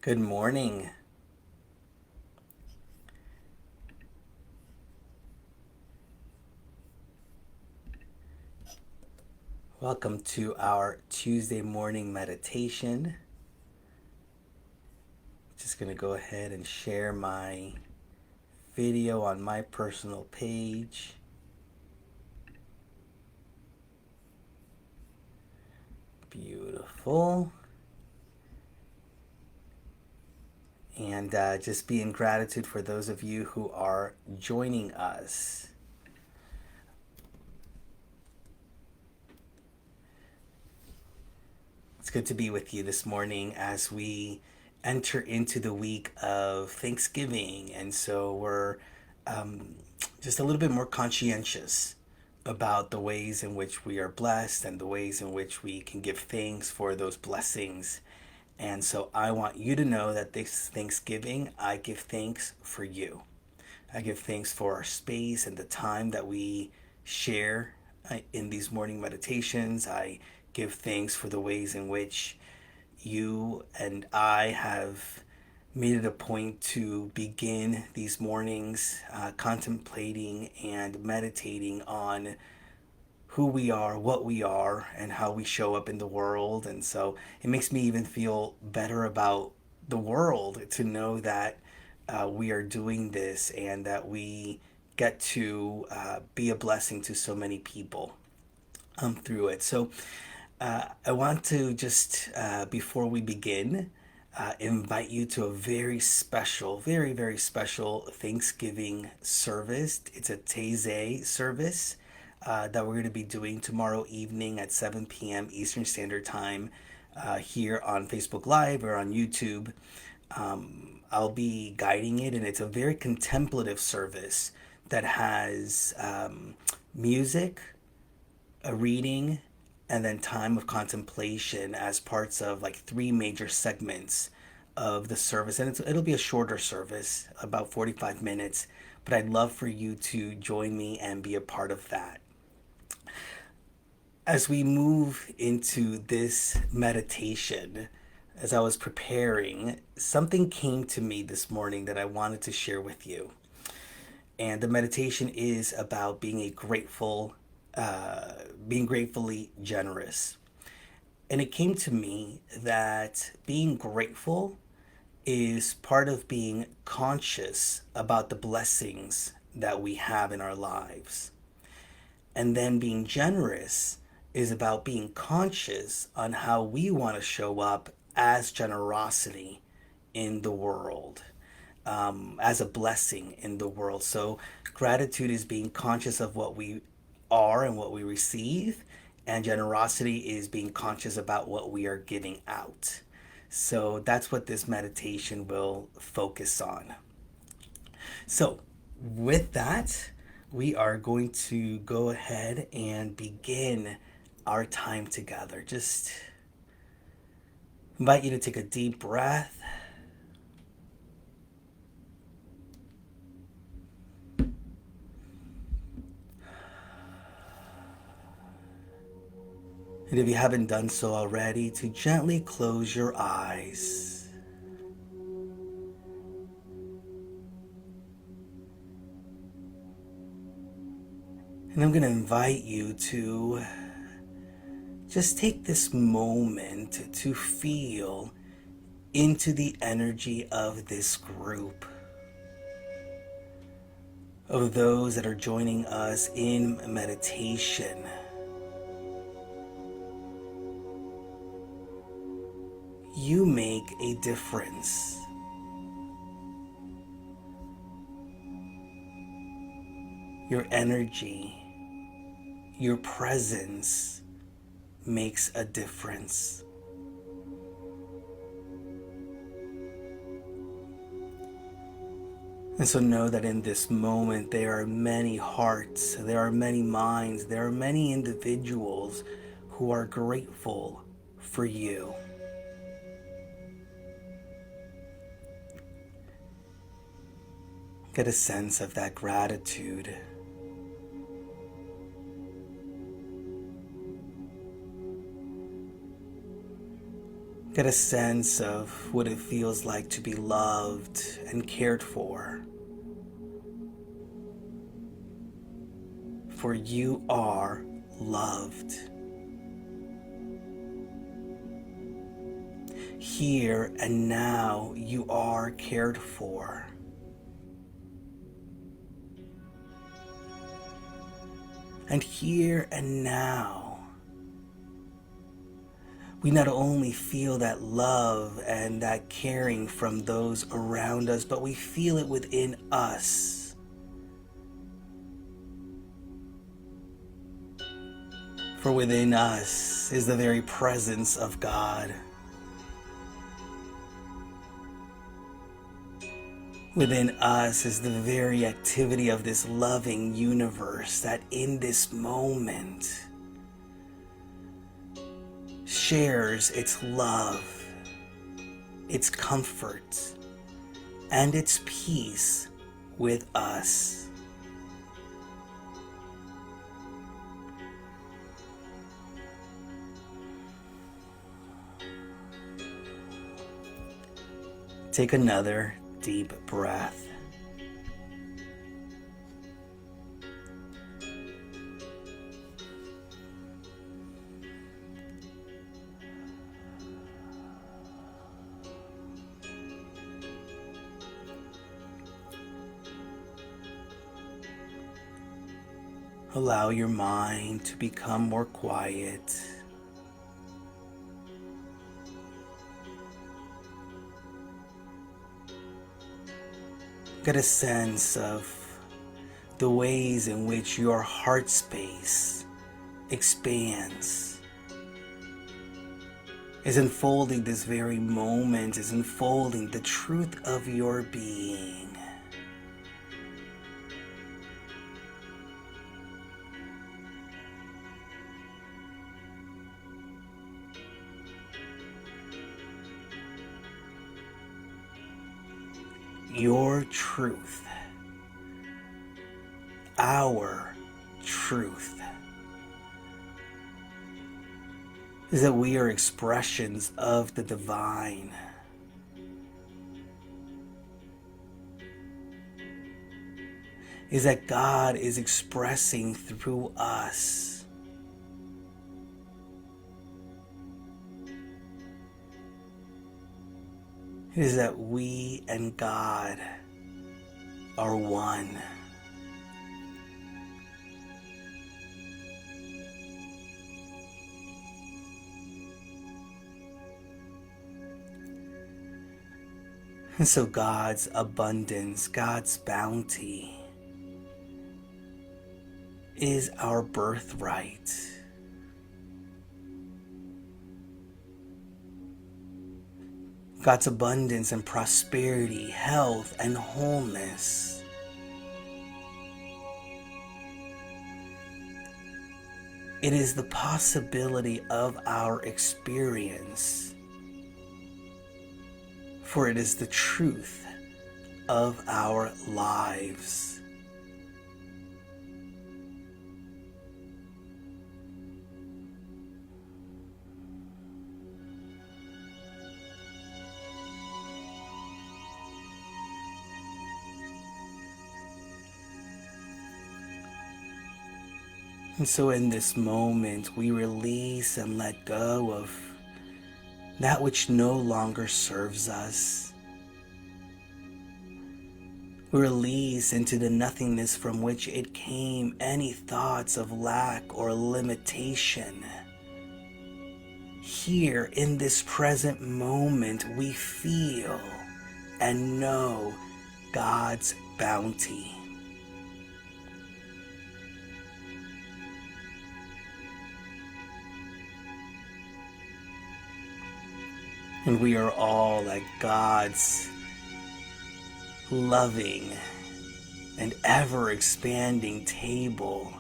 Good morning. Welcome to our Tuesday morning meditation. Just going to go ahead and share my video on my personal page. Beautiful. And just be in gratitude for those of you who are joining us. It's good to be with you this morning as we enter into the week of Thanksgiving. And so we're just a little bit more conscientious about the ways in which we are blessed and the ways in which we can give thanks for those blessings. And so I want you to know that this Thanksgiving, I give thanks for you. I give thanks for our space and the time that we share in these morning meditations. I give thanks for the ways in which you and I have made it a point to begin these mornings contemplating and meditating on who we are, what we are, and how we show up in the world. And so it makes me even feel better about the world to know that we are doing this and that we get to be a blessing to so many people through it. So I want to just, before we begin, invite you to a very special, very, very special Thanksgiving service. It's a Taizé service that we're going to be doing tomorrow evening at 7 p.m. Eastern Standard Time here on Facebook Live or on YouTube. I'll be guiding it, and it's a very contemplative service that has music, a reading, and then time of contemplation as parts of like three major segments of the service. And it'll be a shorter service, about 45 minutes, but I'd love for you to join me and be a part of that. As we move into this meditation, as I was preparing, something came to me this morning that I wanted to share with you. And the meditation is about being gratefully generous. And it came to me that being grateful is part of being conscious about the blessings that we have in our lives. And then being generous is about being conscious on how we want to show up as generosity in the world, as a blessing in the world. So gratitude is being conscious of what we are and what we receive, and generosity is being conscious about what we are giving out. So that's what this meditation will focus on. So, with that, we are going to go ahead and begin our time together. Just invite you to take a deep breath. And if you haven't done so already, to gently close your eyes. And I'm going to invite you to just take this moment to feel into the energy of this group, of those that are joining us in meditation. You make a difference. Your energy, your presence makes a difference. And so know that in this moment there are many hearts, there are many minds, there are many individuals who are grateful for you. Get a sense of that gratitude. Get a sense of what it feels like to be loved and cared for. For you are loved. Here and now you are cared for. And here and now, we not only feel that love and that caring from those around us, but we feel it within us. For within us is the very presence of God. Within us is the very activity of this loving universe that in this moment shares its love, its comfort, and its peace with us. Take another deep breath. Allow your mind to become more quiet. Get a sense of the ways in which your heart space expands, is unfolding this very moment, is unfolding the truth of your being. Your truth, our truth, is that we are expressions of the divine. Is that God is expressing through us. It is that we and God are one. And so God's abundance, God's bounty is our birthright. God's abundance and prosperity, health and wholeness it is the possibility of our experience, for it is the truth of our lives. And so in this moment, we release and let go of that which no longer serves us. We release into the nothingness from which it came any thoughts of lack or limitation. Here in this present moment, we feel and know God's bounty. And we are all at God's loving and ever-expanding table,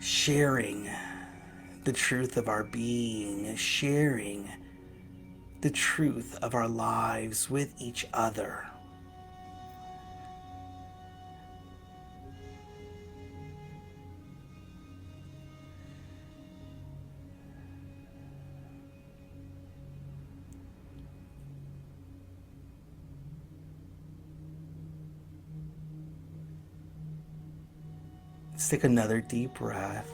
sharing the truth of our being, sharing the truth of our lives with each other. Let's take another deep breath.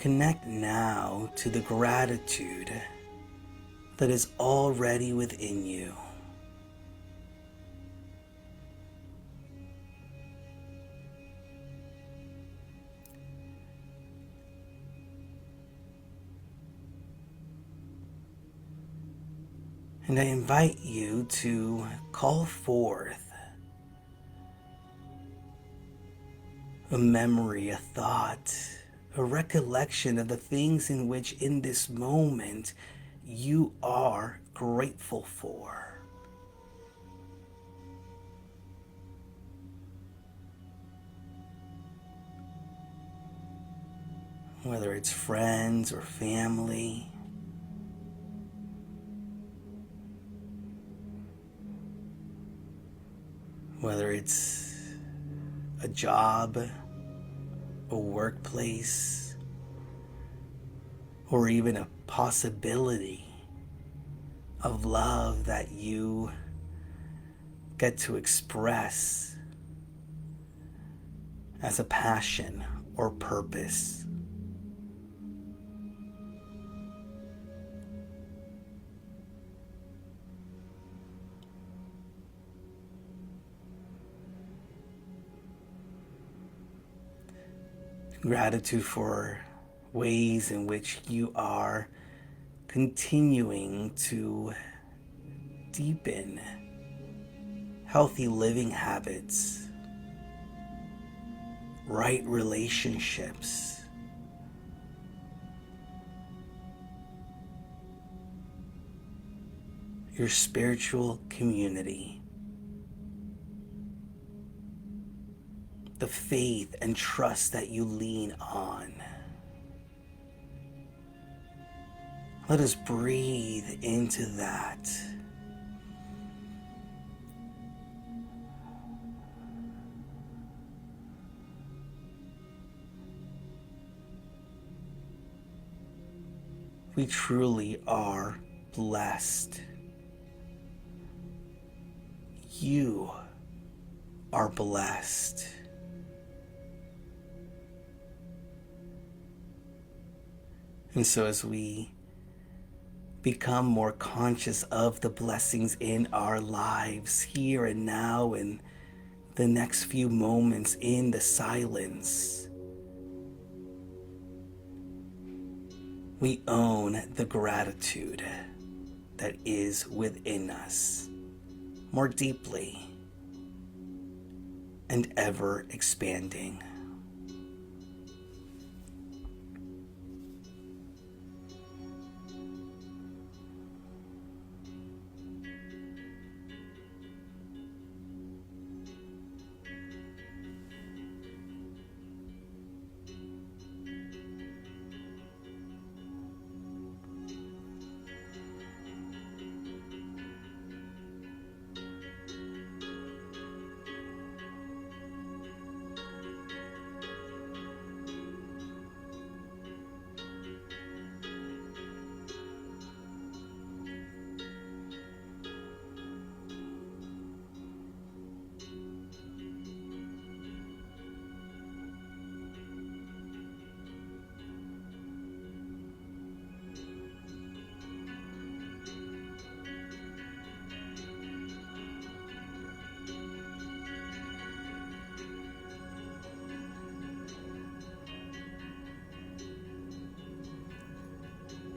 Connect now to the gratitude that is already within you. And I invite you to call forth a memory, a thought, a recollection of the things in which in this moment you are grateful for. Whether it's friends or family, whether it's a job, a workplace, or even a possibility of love that you get to express as a passion or purpose. Gratitude for ways in which you are continuing to deepen healthy living habits, right relationships, your spiritual community, the faith and trust that you lean on. Let us breathe into that. We truly are blessed. You are blessed. And so as we become more conscious of the blessings in our lives here and now, in the next few moments in the silence, we own the gratitude that is within us more deeply and ever expanding.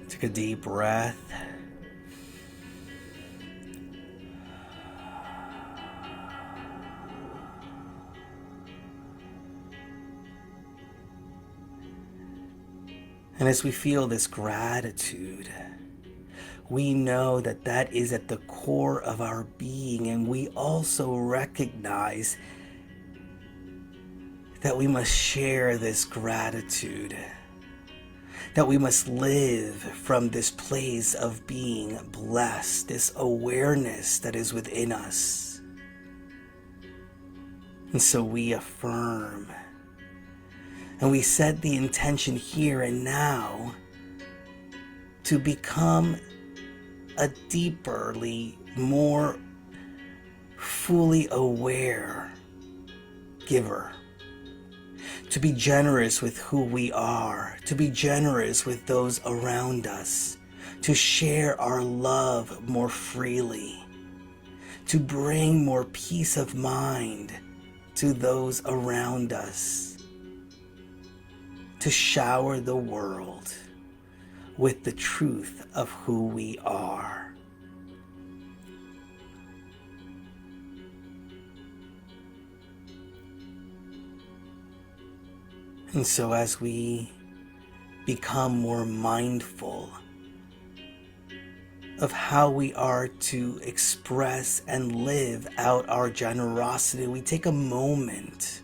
Take a deep breath. And as we feel this gratitude, we know that that is at the core of our being, and we also recognize that we must share this gratitude, that we must live from this place of being blessed, this awareness that is within us. And so we affirm and we set the intention here and now to become a deeperly, more fully aware giver, to be generous with who we are, to be generous with those around us, to share our love more freely, to bring more peace of mind to those around us, to shower the world with the truth of who we are. And so as we become more mindful of how we are to express and live out our generosity, we take a moment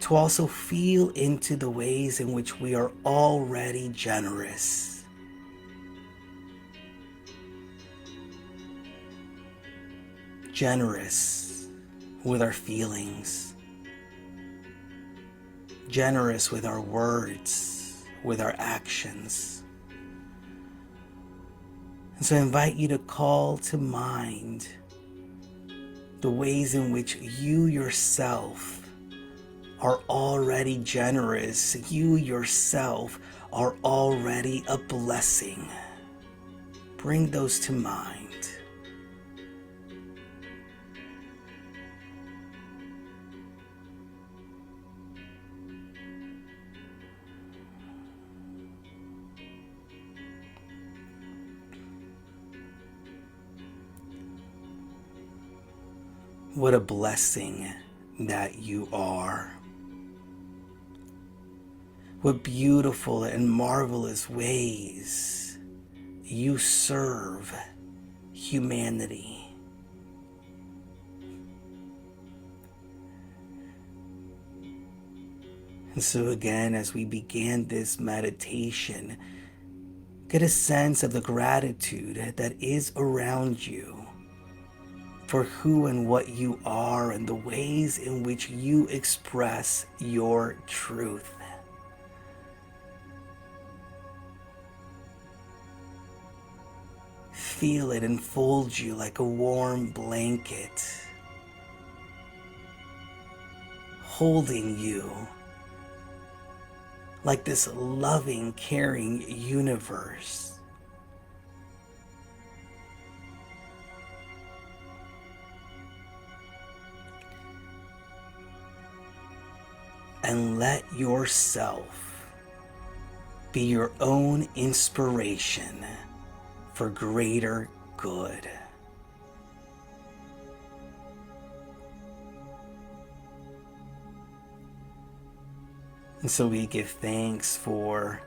to also feel into the ways in which we are already generous. Generous with our feelings, generous with our words, with our actions. And so I invite you to call to mind the ways in which you yourself are already generous. You yourself are already a blessing. Bring those to mind. What a blessing that you are. What beautiful and marvelous ways you serve humanity. And so again, as we began this meditation, get a sense of the gratitude that is around you for who and what you are and the ways in which you express your truth. Feel it enfold you like a warm blanket, holding you like this loving, caring universe. And let yourself be your own inspiration for greater good. And so we give thanks for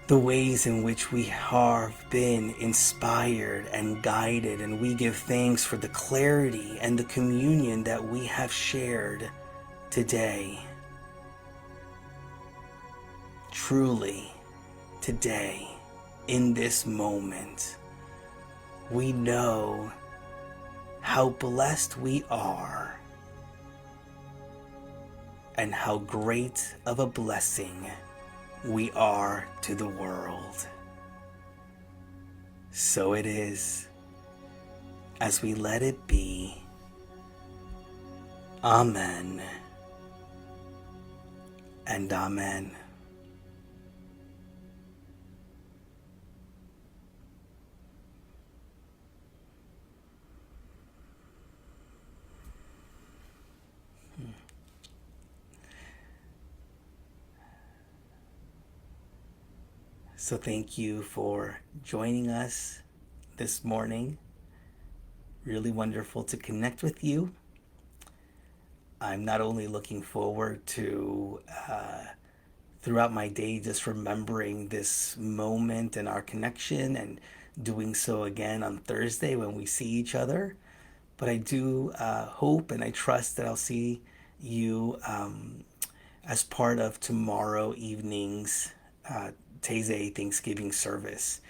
the ways in which we have been inspired and guided, and we give thanks for the clarity and the communion that we have shared today. Truly, today, in this moment, we know how blessed we are and how great of a blessing we are to the world. So it is, as we let it be. Amen and amen. So thank you for joining us this morning. Really wonderful to connect with you. I'm not only looking forward to throughout my day just remembering this moment and our connection and doing so again on Thursday when we see each other, but I do hope and I trust that I'll see you as part of tomorrow evening's Taizé Thanksgiving service.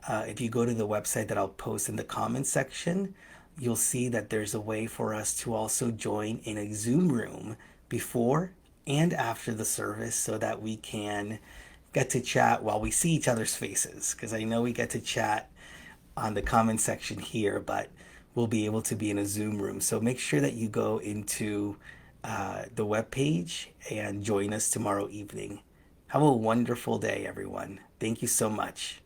If you go to the website that I'll post in the comments section, you'll see that there's a way for us to also join in a Zoom room before and after the service so that we can get to chat while we see each other's faces. Because I know we get to chat on the comment section here, but we'll be able to be in a Zoom room. So make sure that you go into the web page and join us tomorrow evening. Have a wonderful day, everyone. Thank you so much.